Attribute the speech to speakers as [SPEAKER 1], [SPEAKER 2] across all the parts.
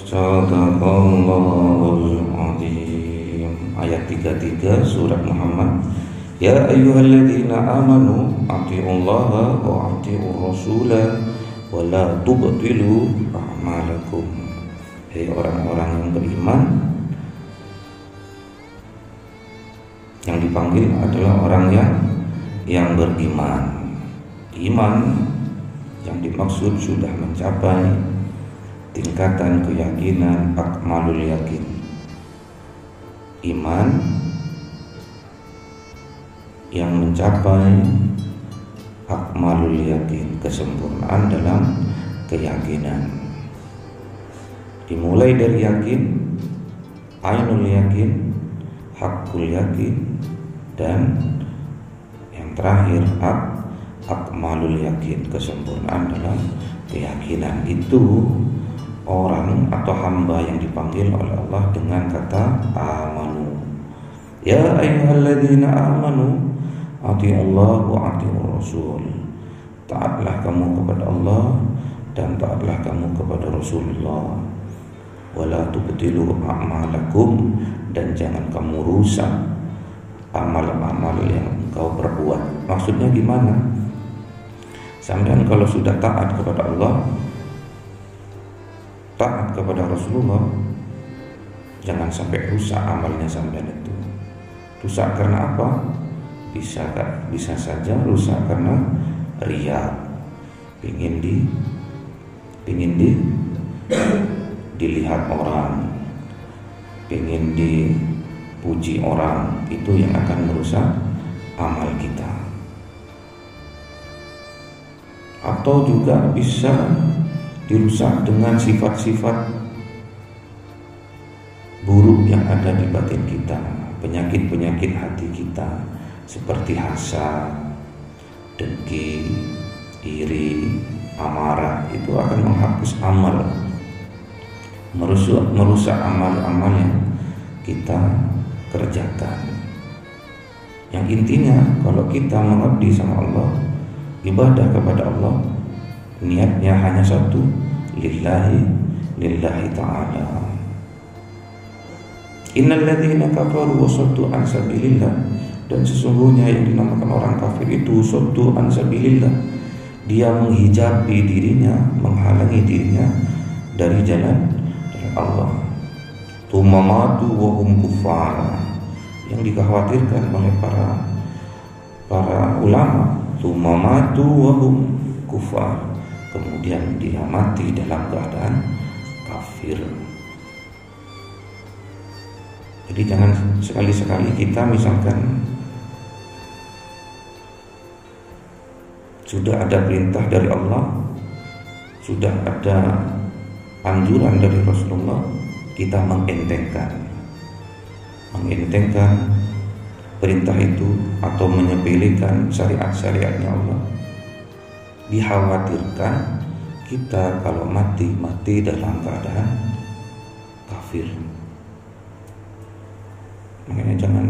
[SPEAKER 1] Sadaqallahul Azim. Ayat 33 surat Muhammad. Ya ayyuhalladzina amanu atiullaha wa atiur rasula wa la tubtilu a'malakum. Hei orang-orang yang beriman, yang dipanggil adalah orang yang beriman. Iman yang dimaksud sudah mencapai tingkatan keyakinan akmalul yakin. Iman yang mencapai akmalul yakin, kesempurnaan dalam keyakinan. Dimulai dari yakin, ainul yakin, hakul yakin, dan yang terakhir akmalul yakin, kesempurnaan dalam keyakinan. Itu orang atau hamba yang dipanggil oleh Allah dengan kata amanu. Ya ayyuhalladzina amanu atiullaha wa atiur rasul. Taatlah kamu kepada Allah dan taatlah kamu kepada Rasulullah. Wala tubtilu a'malakum, dan jangan kamu rusak amal-amal yang engkau perbuat. Maksudnya gimana? Sampean kalau sudah taat kepada Allah, taat kepada Rasulullah, jangan sampai rusak amalnya sampean itu. Rusak karena apa? Bisa saja rusak karena riya, pingin dilihat orang, pingin dipuji orang. Itu yang akan merusak amal kita. Atau juga bisa dirusak dengan sifat-sifat buruk yang ada di batin kita, penyakit-penyakit hati kita, seperti hasad, dengki, iri, amarah. Itu akan menghapus amal, merusak amal-amal yang kita kerjakan. Yang intinya, kalau kita mengabdi sama Allah, ibadah kepada Allah, niatnya hanya satu, lillahi ta'ala. Innal ladzina kafaru wa saddu an sabilillah, dan sesungguhnya yang dinamakan orang kafir itu saddu an sabilillah, dia menghijabi dirinya, menghalangi dirinya dari jalan Allah. Tumamatu wa hum kuffar, yang dikhawatirkan oleh para ulama, tumamatu wa hum kuffar, kemudian dia mati dalam keadaan kafir. Jadi jangan sekali-sekali kita misalkan sudah ada perintah dari Allah, sudah ada anjuran dari Rasulullah, kita mengentengkan perintah itu atau menyepelekan syariat-syariatnya Allah. Dikhawatirkan kita kalau mati dalam keadaan kafir. Makanya jangan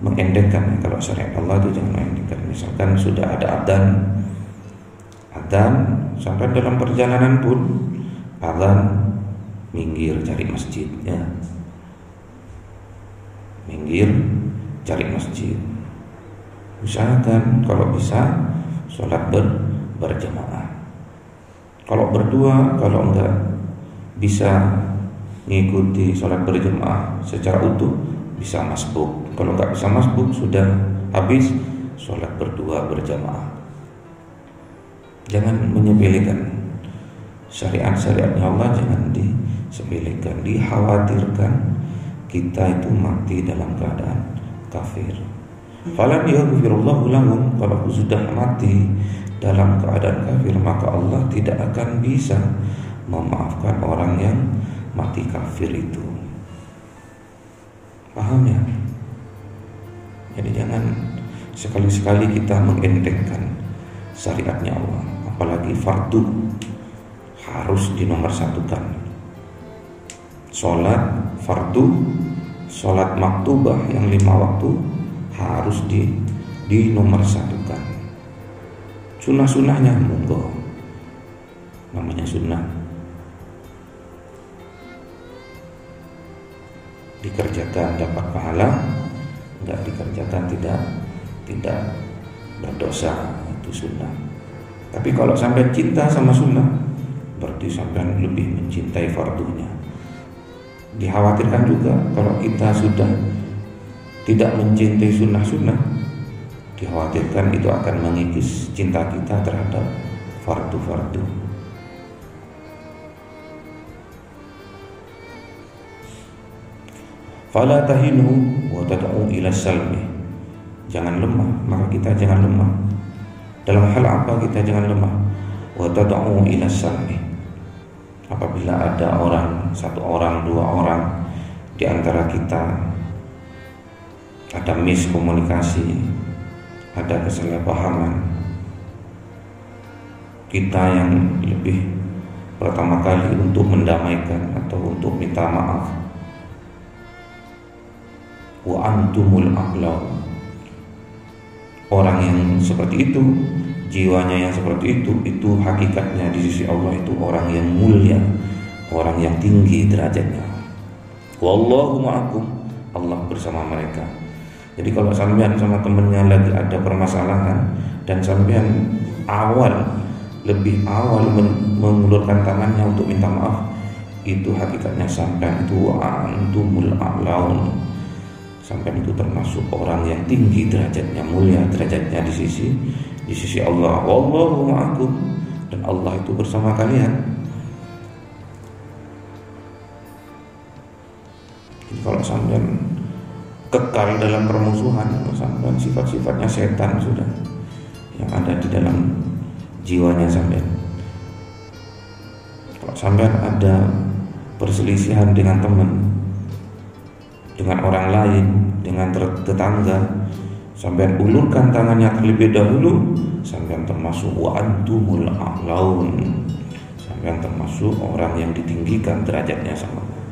[SPEAKER 1] mengentengkan, kalau syariat Allah itu jangan mengentengkan. Misalkan sudah ada adzan sampai dalam perjalanan pun adzan, minggir cari masjid, ya. Minggir cari masjid. Usahakan kalau bisa sholat berjamaah. Kalau berdua, kalau enggak bisa mengikuti sholat berjamaah secara utuh, bisa masbuk. Kalau enggak bisa masbuk, sudah habis sholat berdua berjamaah. Jangan menyepelekan syariat-syariatnya Allah, jangan disepelekan. Dikhawatirkan kita itu mati dalam keadaan kafir. Falan yaghfirullahu lahum, kalau sudah mati dalam keadaan kafir, maka Allah tidak akan bisa memaafkan orang yang mati kafir itu. Paham ya? Jadi jangan sekali-sekali kita mengentengkan syariatnya Allah, apalagi fardu harus dinomorsatukan. Sholat fardu, sholat maktubah yang 5 waktu harus dinomorsatukan. Sunnah-sunnahnya monggo, namanya sunnah, dikerjakan dapat pahala, enggak dikerjakan tidak berdosa, itu sunnah. Tapi kalau sampai cinta sama sunnah, berarti sampai lebih mencintai fardunya. Dikhawatirkan juga kalau kita sudah tidak mencintai sunnah-sunnah, dikhawatirkan itu akan mengikis cinta kita terhadap fardu-fardu. Fala tahinu wa tad'u ila salmi, jangan lemah, maka kita jangan lemah. Dalam hal apa kita jangan lemah? Wa tad'u ila salmi, apabila ada orang, 1 orang, 2 orang di antara kita ada miskomunikasi, ada kesalahpahaman, kita yang lebih pertama kali untuk mendamaikan atau untuk minta maaf. Wa antumul a'law, orang yang seperti itu, jiwanya yang seperti itu hakikatnya di sisi Allah itu orang yang mulia, orang yang tinggi derajatnya. Wallahu ma'akum, Allah bersama mereka. Jadi kalau sampean sama temennya lagi ada permasalahan dan sampean lebih awal mengulurkan tangannya untuk minta maaf, itu hakikatnya sampean itu antumul a'laun, sampean itu termasuk orang yang tinggi derajatnya, mulia derajatnya di sisi Allah. Wallahu ma'akum, dan Allah itu bersama kalian. Jadi kalau sampean kekal dalam permusuhan, sampean sifat-sifatnya setan sudah yang ada di dalam jiwanya sampean. Kalau sampean ada perselisihan dengan teman, dengan orang lain, dengan tetangga, sampean ulurkan tangannya terlebih dahulu, sampean termasuk wa antumul a'laun, sampean termasuk orang yang ditinggikan derajatnya sama Allah.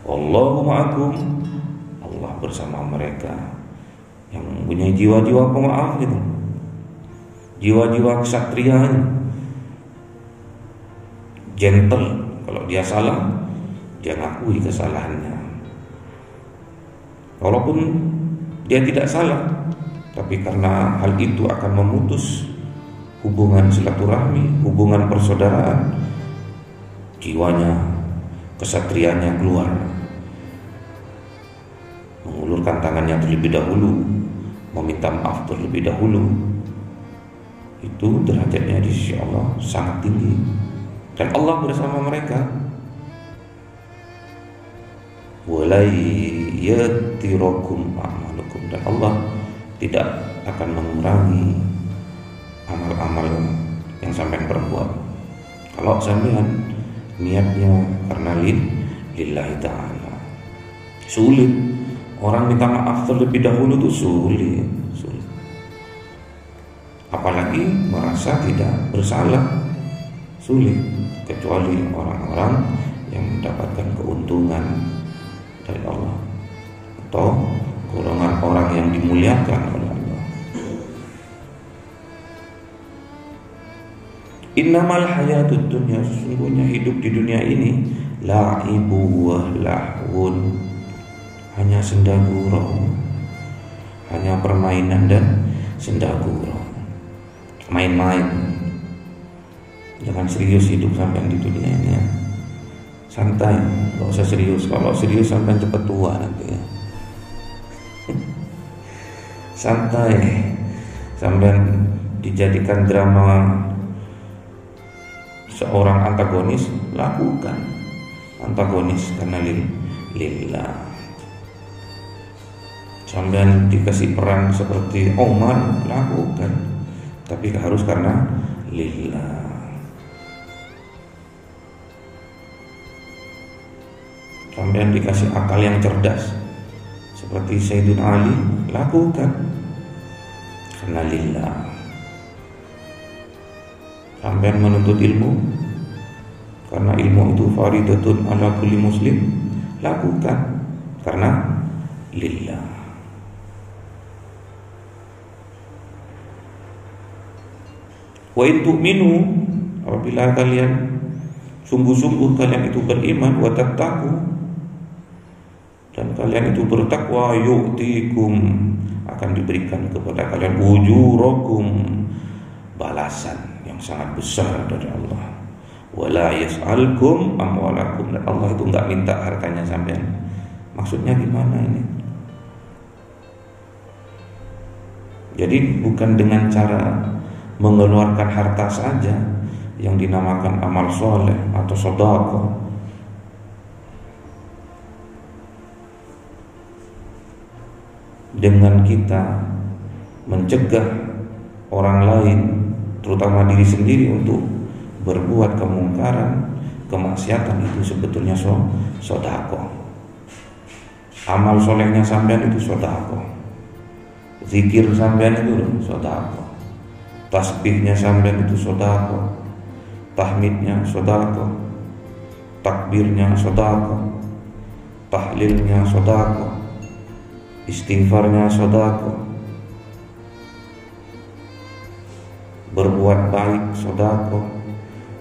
[SPEAKER 1] Wallahu ma'akum, Allah bersama mereka yang mempunyai jiwa-jiwa pemaaf gitu, jiwa-jiwa ksatria, gentle. Kalau dia salah, dia ngakui kesalahannya, walaupun dia tidak salah, tapi karena hal itu akan memutus hubungan silaturahmi, hubungan persaudaraan, jiwanya, kesatrianya keluar, mengulurkan tangannya terlebih dahulu, meminta maaf terlebih dahulu, itu derajatnya di sisi Allah sangat tinggi, dan Allah bersama mereka. Walai yatirakum a'malukum, dan Allah tidak akan mengurangi amal-amal yang sampean perbuat kalau sampean niatnya karena lillahi ta'ala. Sulit orang minta maaf terlebih dahulu itu sulit. Apalagi merasa tidak bersalah, sulit, kecuali orang-orang yang mendapatkan keuntungan dari Allah atau golongan orang yang dimuliakan oleh Allah. Innamal hayatud dunya, sesungguhnya hidup di dunia ini la'ibu wa lahwun, hanya senda gurau, hanya permainan dan senda gurau, main-main. Jangan serius hidup sampai di dunia ini ya. Santai, gak usah serius. Kalau serius sampai cepat tua nanti ya. Santai, sampai dijadikan drama seorang antagonis, lakukan antagonis karena lillah. Sampai dikasih peran seperti Omar, lakukan, tapi harus karena lillah. Sampai dikasih akal yang cerdas seperti Sayyidina Ali, lakukan karena lillah. Sampai menuntut ilmu karena ilmu itu faridatun ala kulli muslim, lakukan karena lillah. Wa in tu'minu, apabila kalian sungguh-sungguh kalian itu beriman, wa tattaqu, dan kalian itu bertakwa, yu'tikum, akan diberikan kepada kalian ujurakum, balasan yang sangat besar dari Allah. Wala yas'alkum amwalakum, dan Allah itu enggak minta hartanya sampean. Maksudnya gimana ini? Jadi bukan dengan cara mengeluarkan harta saja yang dinamakan amal soleh atau sedekah. Dengan kita mencegah orang lain, terutama diri sendiri, untuk berbuat kemungkaran, kemaksiatan, itu sebetulnya sedekah. Amal solehnya sampean itu sedekah. Zikir sampean itu sedekah. Tasbihnya sampean itu sedekah. Tahmidnya sedekah. Takbirnya sedekah. Tahlilnya sedekah. Istighfarnya sedekah. Berbuat baik sedekah.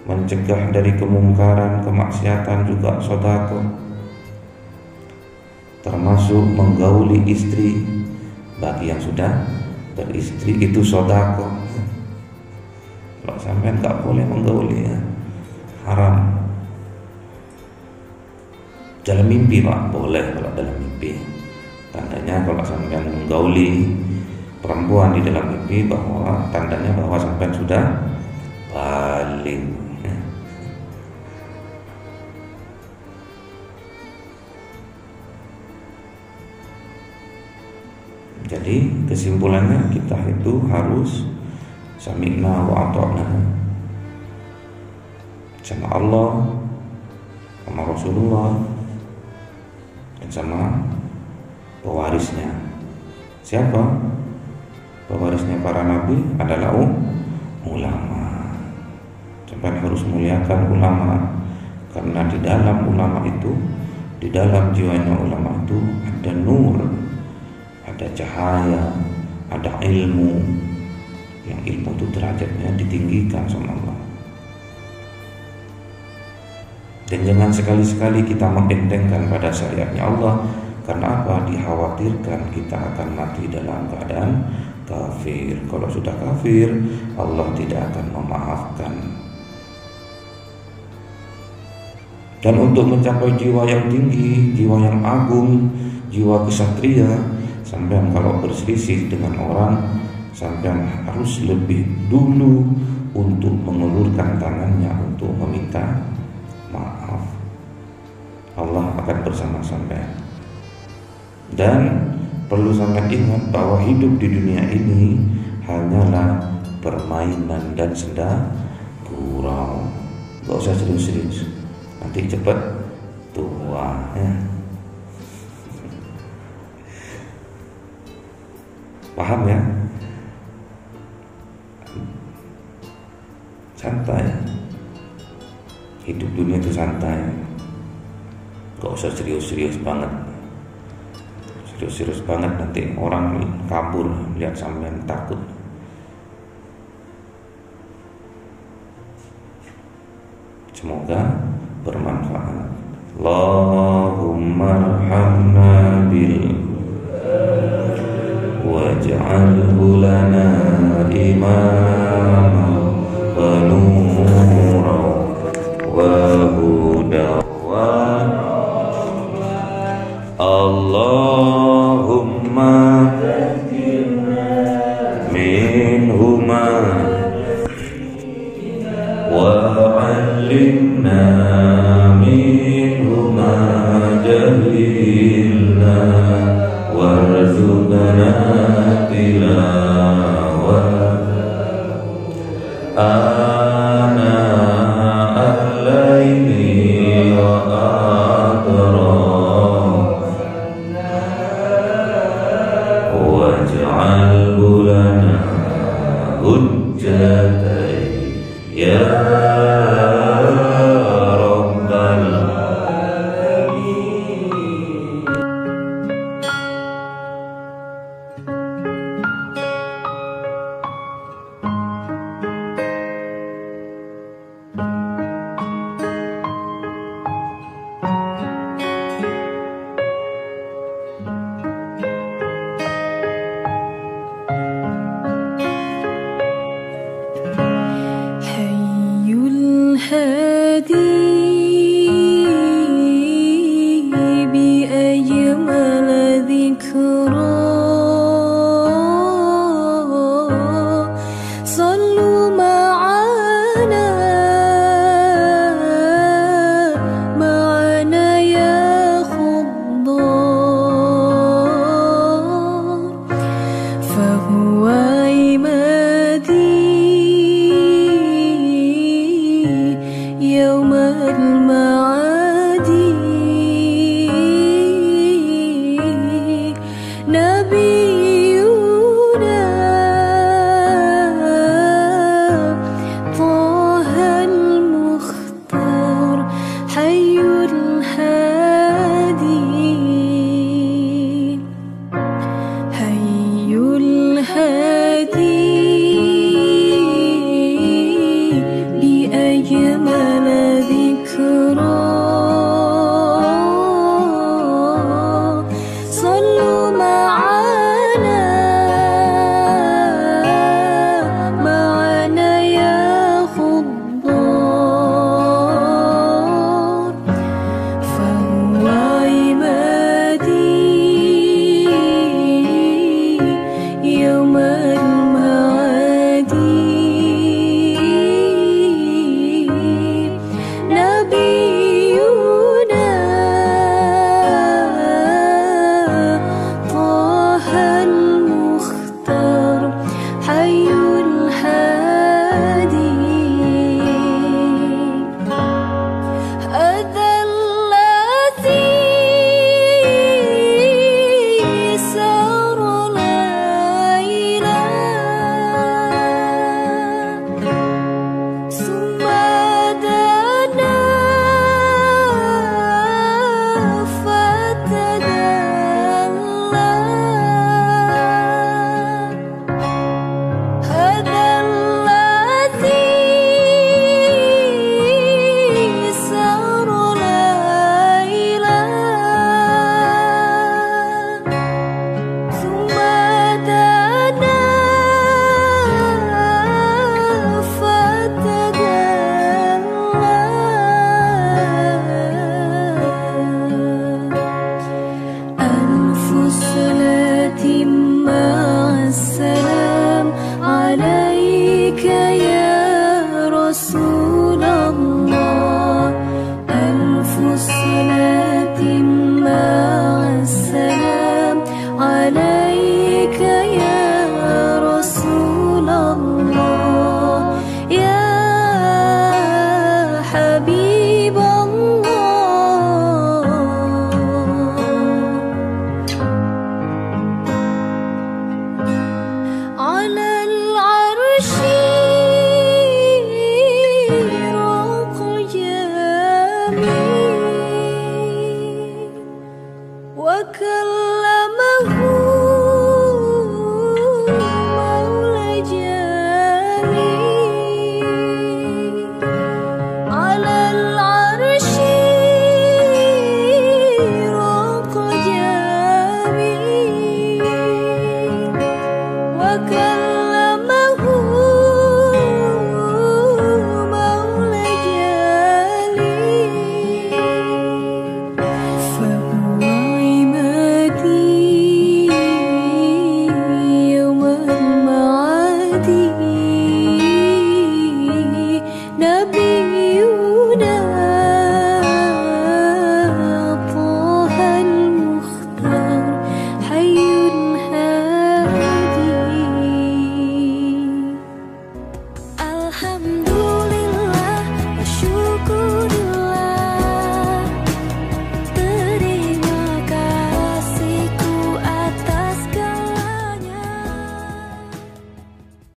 [SPEAKER 1] Mencegah dari kemungkaran, kemaksiatan juga sedekah. Termasuk menggauli istri bagi yang sudah beristri itu sedekah. Kalau sampean nggak boleh menggauli ya, haram. Dalam mimpi Pak boleh, kalau dalam mimpi. Tandanya kalau sampean menggauli perempuan di dalam mimpi, bahwa tandanya bahwa sampean sudah baligh. Jadi kesimpulannya kita itu harus sami'na wa ata'na sama Allah, sama Rasulullah, dan sama pewarisnya. Siapa? Pewarisnya para nabi adalah ulama. Sampai harus muliakan ulama, karena di dalam ulama itu, di dalam jiwanya ulama itu ada nur, ada cahaya, ada ilmu, yang ilmu itu derajatnya ditinggikan sama Allah. Dan jangan sekali-sekali kita mengentengkan pada syariatnya Allah. Karena apa? Dikhawatirkan kita akan mati dalam keadaan kafir. Kalau sudah kafir, Allah tidak akan memaafkan. Dan untuk mencapai jiwa yang tinggi, jiwa yang agung, jiwa kesatria, sampean kalau berselisih dengan orang, sampean harus lebih dulu untuk mengulurkan tangannya untuk meminta maaf. Allah akan bersama sampean. Dan perlu sampean ingat bahwa hidup di dunia ini hanyalah permainan dan senda gurau. Gak usah serius-serius, nanti cepat tua ya. Paham ya? Santai. Hidup dunia itu santai. Gak usah serius-serius banget. Serius-serius banget nanti orang kabur lihat sampean takut. Semoga bermanfaat. Allahumma arhamna bil waj'alhu lana imama wa nura wa huda wa Allahumma minhuma wa 'allimna minhuma jahilna warzuqna tilawah ana al-laili wa atraf waj'alhu lana hujjatan ya rabbal alamin.
[SPEAKER 2] بأجمل ذكرى